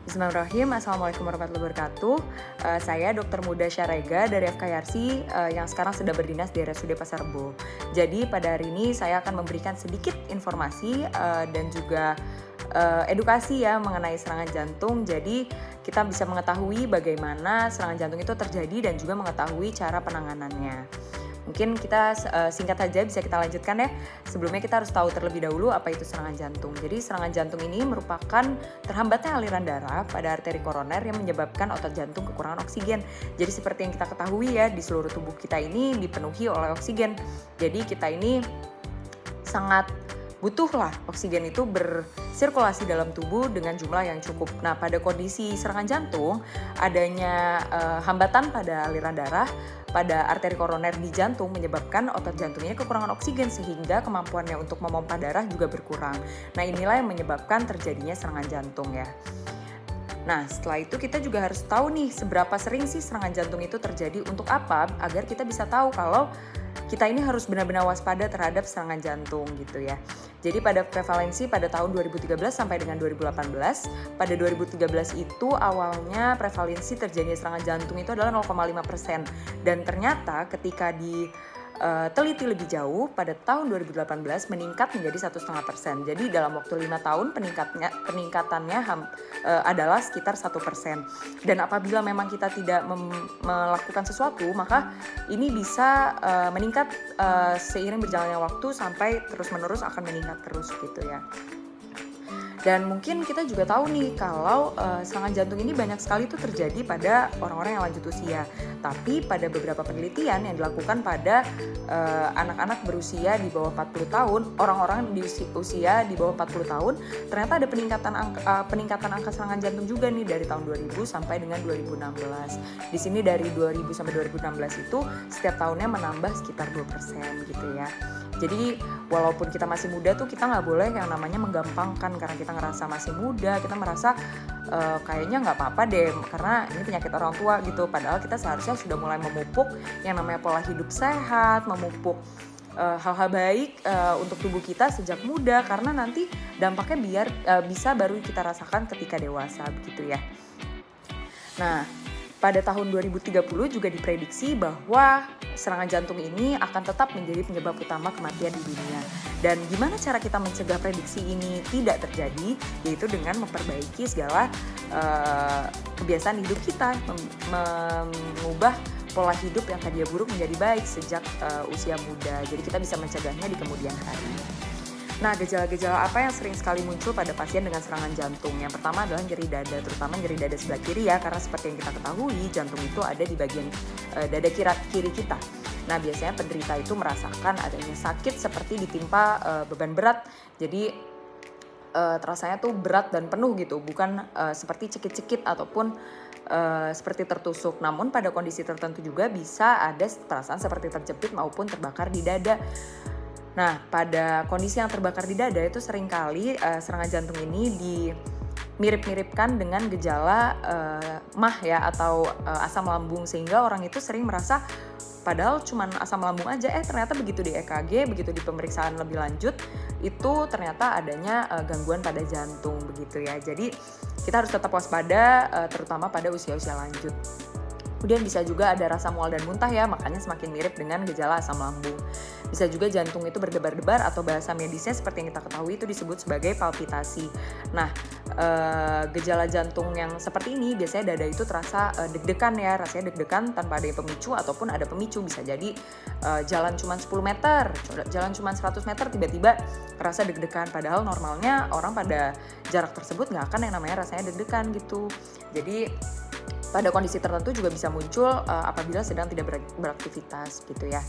Bismillahirrahmanirrahim. Assalamualaikum warahmatullahi wabarakatuh. Saya Dr. Muda Syarega dari FKIRC yang sekarang sudah berdinas di RSUD Pasar Rebo. Jadi pada hari ini saya akan memberikan sedikit informasi dan juga edukasi ya mengenai serangan jantung. Jadi kita bisa mengetahui bagaimana serangan jantung itu terjadi dan juga mengetahui cara penanganannya. Mungkin kita singkat saja bisa kita lanjutkan ya. Sebelumnya kita harus tahu terlebih dahulu apa itu serangan jantung. Jadi serangan jantung ini merupakan terhambatnya aliran darah pada arteri koroner yang menyebabkan otot jantung kekurangan oksigen. Jadi seperti yang kita ketahui ya, di seluruh tubuh kita ini dipenuhi oleh oksigen. Jadi kita ini sangat butuhlah oksigen itu bersirkulasi dalam tubuh dengan jumlah yang cukup. Nah, pada kondisi serangan jantung, adanya hambatan pada aliran darah pada arteri koroner di jantung menyebabkan otot jantungnya kekurangan oksigen sehingga kemampuannya untuk memompa darah juga berkurang. Nah, inilah yang menyebabkan terjadinya serangan jantung ya. Nah, setelah itu kita juga harus tahu nih seberapa sering sih serangan jantung itu terjadi, untuk apa, agar kita bisa tahu kalau kita ini harus benar-benar waspada terhadap serangan jantung gitu ya. Jadi pada prevalensi pada tahun 2013 sampai dengan 2018, pada 2013 itu awalnya prevalensi terjadinya serangan jantung itu adalah 0,5%. Dan ternyata ketika teliti lebih jauh pada tahun 2018 meningkat menjadi 1,5%. Jadi dalam waktu 5 tahun peningkatannya adalah sekitar 1%. Dan apabila memang kita tidak melakukan sesuatu, maka ini bisa meningkat seiring berjalannya waktu sampai terus-menerus akan meningkat terus gitu ya. Dan mungkin kita juga tahu nih kalau serangan jantung ini banyak sekali itu terjadi pada orang-orang yang lanjut usia. Tapi pada beberapa penelitian yang dilakukan pada anak-anak berusia di bawah 40 tahun, orang-orang di usia di bawah 40 tahun, ternyata ada peningkatan angka serangan jantung juga nih dari tahun 2000 sampai dengan 2016. Di sini dari 2000 sampai 2016 itu setiap tahunnya menambah sekitar 2% gitu ya. Jadi walaupun kita masih muda tuh kita nggak boleh yang namanya menggampangkan karena kita ngerasa masih muda, kita merasa kayaknya nggak apa-apa deh karena ini penyakit orang tua gitu. Padahal kita seharusnya sudah mulai memupuk yang namanya pola hidup sehat, memupuk hal-hal baik untuk tubuh kita sejak muda, karena nanti dampaknya bisa baru kita rasakan ketika dewasa begitu ya. Nah, pada tahun 2030 juga diprediksi bahwa serangan jantung ini akan tetap menjadi penyebab utama kematian di dunia. Dan gimana cara kita mencegah prediksi ini tidak terjadi? Yaitu dengan memperbaiki segala kebiasaan hidup kita, mengubah pola hidup yang tadinya buruk menjadi baik sejak usia muda. Jadi kita bisa mencegahnya di kemudian hari. Nah, gejala-gejala apa yang sering sekali muncul pada pasien dengan serangan jantung? Yang pertama adalah nyeri dada, terutama nyeri dada sebelah kiri ya, karena seperti yang kita ketahui, jantung itu ada di bagian dada kiri kita. Nah, biasanya penderita itu merasakan adanya sakit seperti ditimpa beban berat, jadi terasanya tuh berat dan penuh gitu, bukan seperti cekit-cekit ataupun seperti tertusuk. Namun pada kondisi tertentu juga bisa ada perasaan seperti terjepit maupun terbakar di dada. Nah, pada kondisi yang terbakar di dada itu seringkali serangan jantung ini dimirip-miripkan dengan gejala MAH ya atau asam lambung, sehingga orang itu sering merasa padahal cuma asam lambung aja, ternyata begitu di EKG, begitu di pemeriksaan lebih lanjut itu ternyata adanya gangguan pada jantung begitu ya. Jadi kita harus tetap waspada terutama pada usia-usia lanjut. Kemudian bisa juga ada rasa mual dan muntah ya, makanya semakin mirip dengan gejala asam lambung. Bisa juga jantung itu berdebar-debar atau bahasa medisnya seperti yang kita ketahui itu disebut sebagai palpitasi. Nah, gejala jantung yang seperti ini biasanya dada itu terasa deg-degan ya, rasanya deg-degan tanpa ada pemicu ataupun ada pemicu. Bisa jadi jalan cuma 10 meter, jalan cuma 100 meter tiba-tiba rasa deg-degan. Padahal normalnya orang pada jarak tersebut nggak akan yang namanya rasanya deg-degan gitu. Jadi pada kondisi tertentu juga bisa muncul apabila sedang tidak beraktivitas gitu ya.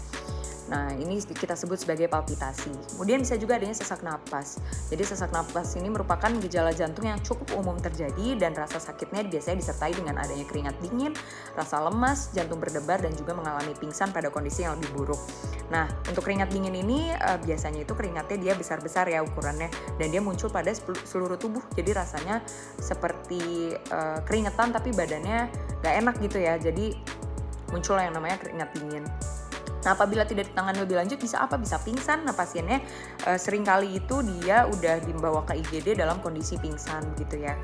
Nah, ini kita sebut sebagai palpitasi. Kemudian bisa juga adanya sesak napas. Jadi sesak napas ini merupakan gejala jantung yang cukup umum terjadi dan rasa sakitnya biasanya disertai dengan adanya keringat dingin, rasa lemas, jantung berdebar dan juga mengalami pingsan pada kondisi yang lebih buruk. Nah, untuk keringat dingin ini biasanya itu keringatnya dia besar-besar ya ukurannya dan dia muncul pada seluruh tubuh. Jadi rasanya seperti keringetan tapi badannya gak enak gitu ya. Jadi muncul yang namanya keringat dingin. Nah, apabila tidak ditangani lebih lanjut bisa apa? Bisa pingsan. Nah, pasiennya seringkali itu dia udah dibawa ke IGD dalam kondisi pingsan gitu ya.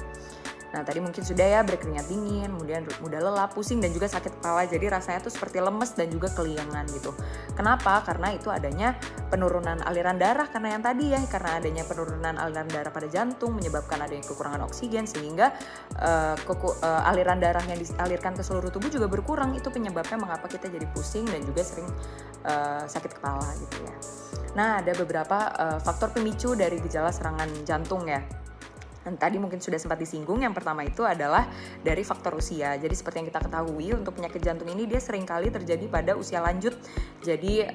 Nah, tadi mungkin sudah ya, berkeringat dingin, kemudian mudah lelah, pusing, dan juga sakit kepala. Jadi rasanya tuh seperti lemes dan juga keliengan gitu. Kenapa? Karena itu adanya penurunan aliran darah, karena yang tadi ya, karena adanya penurunan aliran darah pada jantung menyebabkan adanya kekurangan oksigen, sehingga aliran darah yang dialirkan ke seluruh tubuh juga berkurang. Itu penyebabnya mengapa kita jadi pusing dan juga sering sakit kepala gitu ya. Nah, ada beberapa faktor pemicu dari gejala serangan jantung ya. Dan tadi mungkin sudah sempat disinggung, yang pertama itu adalah dari faktor usia. Jadi seperti yang kita ketahui, untuk penyakit jantung ini dia seringkali terjadi pada usia lanjut. Jadi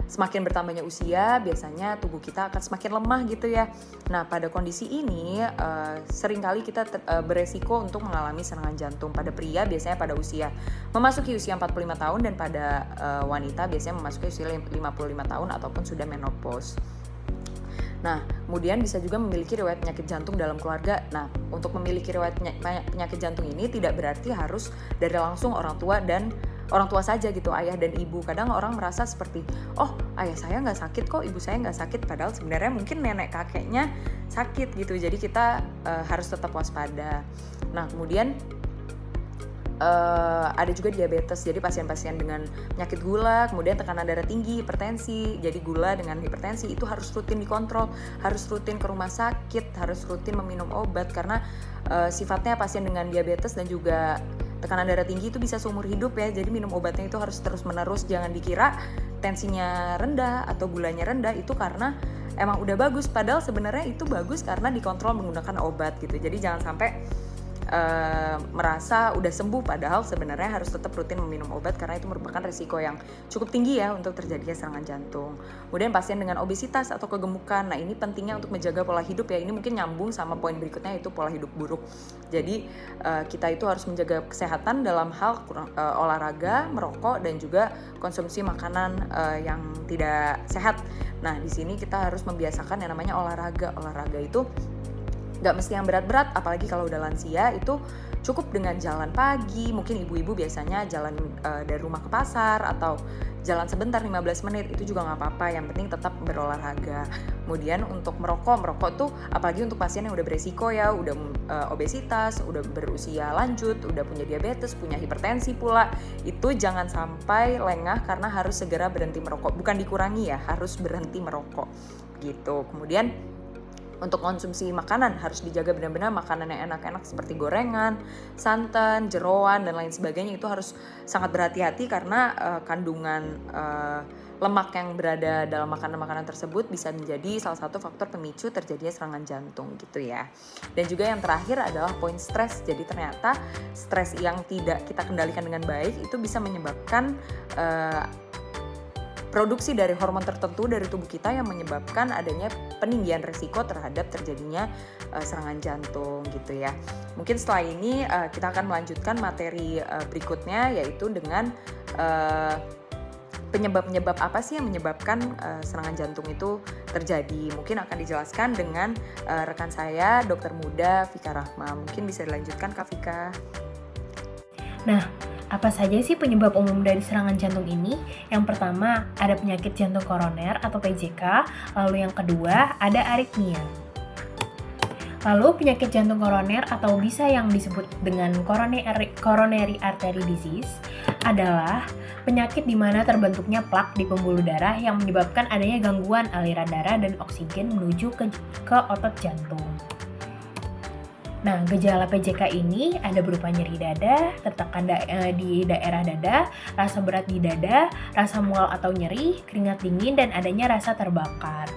semakin bertambahnya usia, biasanya tubuh kita akan semakin lemah gitu ya. Nah, pada kondisi ini seringkali kita beresiko untuk mengalami serangan jantung. Pada pria biasanya pada usia memasuki usia 45 tahun, dan pada wanita biasanya memasuki usia 55 tahun ataupun sudah menopause. Nah, kemudian bisa juga memiliki riwayat penyakit jantung dalam keluarga. Nah, untuk memiliki riwayat penyakit jantung ini tidak berarti harus dari langsung orang tua saja gitu, ayah dan ibu. Kadang orang merasa seperti, oh ayah saya nggak sakit kok, ibu saya nggak sakit, padahal sebenarnya mungkin nenek kakeknya sakit gitu. Jadi kita harus tetap waspada. Nah, kemudian ada juga diabetes, jadi pasien-pasien dengan penyakit gula, kemudian tekanan darah tinggi, hipertensi. Jadi gula dengan hipertensi itu harus rutin dikontrol, harus rutin ke rumah sakit, harus rutin meminum obat, karena sifatnya pasien dengan diabetes dan juga tekanan darah tinggi itu bisa seumur hidup ya. Jadi minum obatnya itu harus terus-menerus. Jangan dikira tensinya rendah atau gulanya rendah itu karena emang udah bagus, padahal sebenarnya itu bagus karena dikontrol menggunakan obat gitu. Jadi jangan sampai merasa udah sembuh padahal sebenarnya harus tetap rutin meminum obat, karena itu merupakan resiko yang cukup tinggi ya untuk terjadinya serangan jantung. Kemudian pasien dengan obesitas atau kegemukan, nah ini pentingnya untuk menjaga pola hidup ya. Ini mungkin nyambung sama poin berikutnya, yaitu pola hidup buruk. Jadi kita itu harus menjaga kesehatan dalam hal olahraga, merokok, dan juga konsumsi makanan yang tidak sehat. Nah, di sini kita harus membiasakan yang namanya olahraga. Olahraga itu nggak mesti yang berat-berat, apalagi kalau udah lansia. Itu cukup dengan jalan pagi. Mungkin ibu-ibu biasanya jalan dari rumah ke pasar atau jalan sebentar 15 menit, itu juga nggak apa-apa. Yang penting tetap berolahraga. Kemudian untuk merokok tuh apalagi untuk pasien yang udah beresiko ya, udah obesitas, udah berusia lanjut, udah punya diabetes, punya hipertensi pula, itu jangan sampai lengah karena harus segera berhenti merokok. Bukan dikurangi ya, harus berhenti merokok gitu. Kemudian untuk konsumsi makanan harus dijaga benar-benar, makanan yang enak-enak seperti gorengan, santan, jeroan, dan lain sebagainya itu harus sangat berhati-hati karena kandungan lemak yang berada dalam makanan-makanan tersebut bisa menjadi salah satu faktor pemicu terjadinya serangan jantung gitu ya. Dan juga yang terakhir adalah poin stres. Jadi ternyata stres yang tidak kita kendalikan dengan baik itu bisa menyebabkan produksi dari hormon tertentu dari tubuh kita yang menyebabkan adanya peninggian resiko terhadap terjadinya serangan jantung gitu ya. Mungkin setelah ini kita akan melanjutkan materi berikutnya, yaitu dengan penyebab-penyebab apa sih yang menyebabkan serangan jantung itu terjadi. Mungkin akan dijelaskan dengan rekan saya, Dokter Muda Vika Rahma. Mungkin bisa dilanjutkan Kak Vika. Nah, apa saja sih penyebab umum dari serangan jantung ini? Yang pertama, ada penyakit jantung koroner atau PJK. Lalu yang kedua, ada aritmia. Lalu penyakit jantung koroner atau bisa yang disebut dengan coronary artery disease adalah penyakit di mana terbentuknya plak di pembuluh darah yang menyebabkan adanya gangguan aliran darah dan oksigen menuju ke otot jantung. Nah, gejala PJK ini ada berupa nyeri dada, tertekan di daerah dada, rasa berat di dada, rasa mual atau nyeri, keringat dingin, dan adanya rasa terbakar.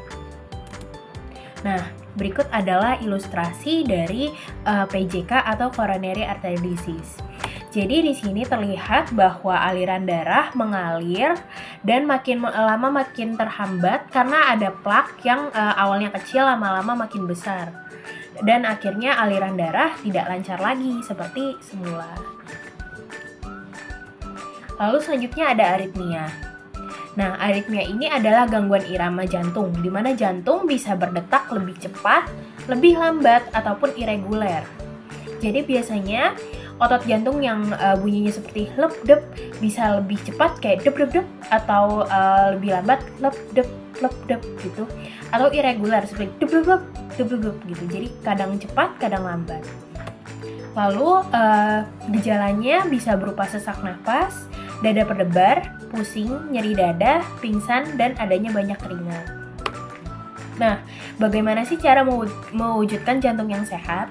Nah, berikut adalah ilustrasi dari PJK atau coronary artery disease. Jadi di sini terlihat bahwa aliran darah mengalir dan makin lama makin terhambat karena ada plak yang awalnya kecil lama-lama makin besar. Dan akhirnya aliran darah tidak lancar lagi seperti semula. Lalu selanjutnya ada aritmia. Nah, aritmia ini adalah gangguan irama jantung, di mana jantung bisa berdetak lebih cepat, lebih lambat, ataupun irregular. Jadi biasanya otot jantung yang bunyinya seperti lep-dep bisa lebih cepat kayak dep-dep-dep, atau lebih lambat lep-dep gitu, atau irregular seperti dep-dep-dep gitu. Jadi kadang cepat, kadang lambat. Lalu gejalanya bisa berupa sesak napas, dada berdebar, pusing, nyeri dada, pingsan, dan adanya banyak keringat. Nah, bagaimana sih cara mewujudkan jantung yang sehat?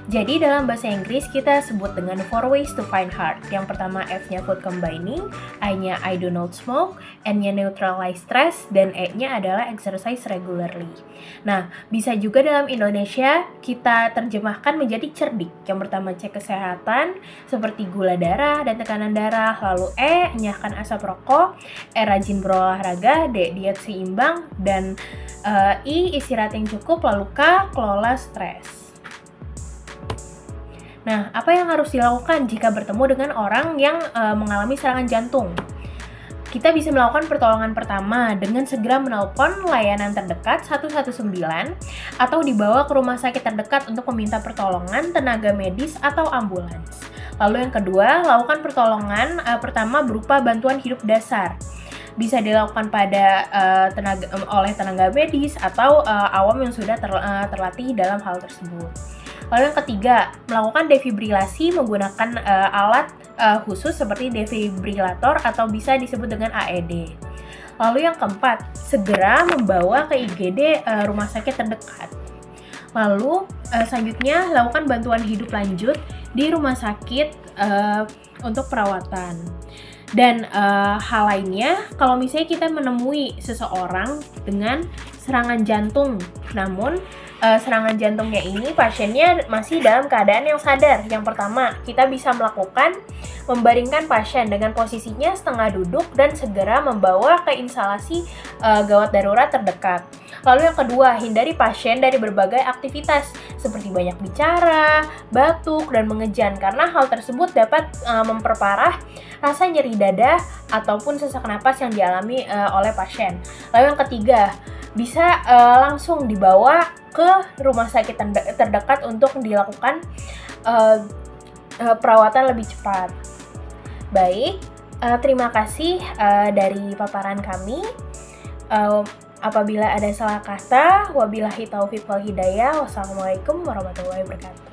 Jadi dalam bahasa Inggris kita sebut dengan 4 ways to find heart. Yang pertama F-nya food combining, I-nya I do not smoke, N-nya neutralize stress, dan E-nya adalah exercise regularly. Nah, bisa juga dalam Indonesia kita terjemahkan menjadi cerdik. Yang pertama cek kesehatan seperti gula darah dan tekanan darah, lalu E, enyahkan asap rokok, E, rajin berolahraga, D, diet seimbang, dan I, istirahat yang cukup, lalu K, kelola stres. Nah, apa yang harus dilakukan jika bertemu dengan orang yang mengalami serangan jantung? Kita bisa melakukan pertolongan pertama dengan segera menelpon layanan terdekat 119 atau dibawa ke rumah sakit terdekat untuk meminta pertolongan tenaga medis atau ambulans. Lalu yang kedua, lakukan pertolongan pertama berupa bantuan hidup dasar. Bisa dilakukan pada oleh tenaga medis atau awam yang sudah terlatih dalam hal tersebut. Lalu yang ketiga, melakukan defibrilasi menggunakan alat khusus seperti defibrilator atau bisa disebut dengan AED. Lalu yang keempat, segera membawa ke IGD rumah sakit terdekat. Lalu selanjutnya, lakukan bantuan hidup lanjut di rumah sakit untuk perawatan. Dan hal lainnya, kalau misalnya kita menemui seseorang dengan serangan jantung, namun serangan jantungnya ini pasiennya masih dalam keadaan yang sadar. Yang pertama, kita bisa melakukan membaringkan pasien dengan posisinya setengah duduk dan segera membawa ke instalasi gawat darurat terdekat. Lalu yang kedua, hindari pasien dari berbagai aktivitas seperti banyak bicara, batuk, dan mengejan karena hal tersebut dapat memperparah rasa nyeri dada ataupun sesak napas yang dialami oleh pasien. Lalu yang ketiga, bisa langsung dibawa ke rumah sakit terdekat untuk dilakukan perawatan lebih cepat. Baik, terima kasih dari paparan kami. Apabila ada salah kata, wabillahi taufiq wal hidayah. Wassalamualaikum warahmatullahi wabarakatuh.